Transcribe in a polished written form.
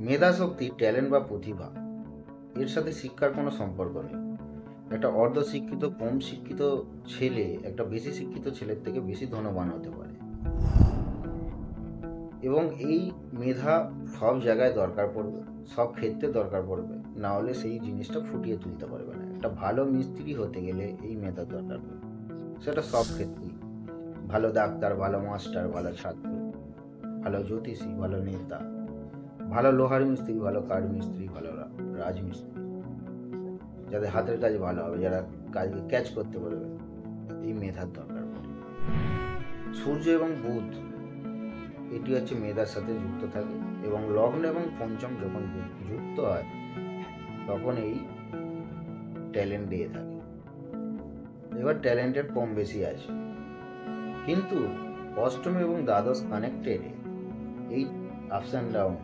মেধাশক্তি, talent বা প্রতিভা, এর সাথে শিক্ষার কোনো সম্পর্ক নেই। একটা অর্ধশিক্ষিত, কম শিক্ষিত ছেলে একটা বেশি শিক্ষিত ছেলের থেকে বেশি ধনবান হতে পারে, এবং এই মেধা সব জায়গায় দরকার পড়বে, সব ক্ষেত্রে দরকার পড়বে, না হলে সেই জিনিসটা ফুটিয়ে তুলতে পারবে না। একটা ভালো মিস্ত্রি হতে গেলে এই মেধার দরকার পড়বে, সেটা সব ক্ষেত্রেই। ভালো ডাক্তার, ভালো মাস্টার, ভালো ছাত্র, ভালো জ্যোতিষী, ভালো নেতা, ভালো লোহার মিস্ত্রি, ভালো কাঠ মিস্ত্রি, ভালো রাজমিস্ত্রি, যাদের হাতের কাজ ভালো হবে, যারা কাজকে ক্যাচ করতে পারবে, এই মেধার দরকার পড়ে। সূর্য এবং বুধ, এটি হচ্ছে মেধার সাথে যুক্ত থাকে, এবং লগ্ন এবং পঞ্চম যখন যুক্ত হয় তখন এই ট্যালেন্ট দিয়ে থাকে। এবার ট্যালেন্টের কম বেশি আছে, কিন্তু অষ্টম এবং দ্বাদশ কানেক্টেড, এই আপস অ্যান্ড ডাউন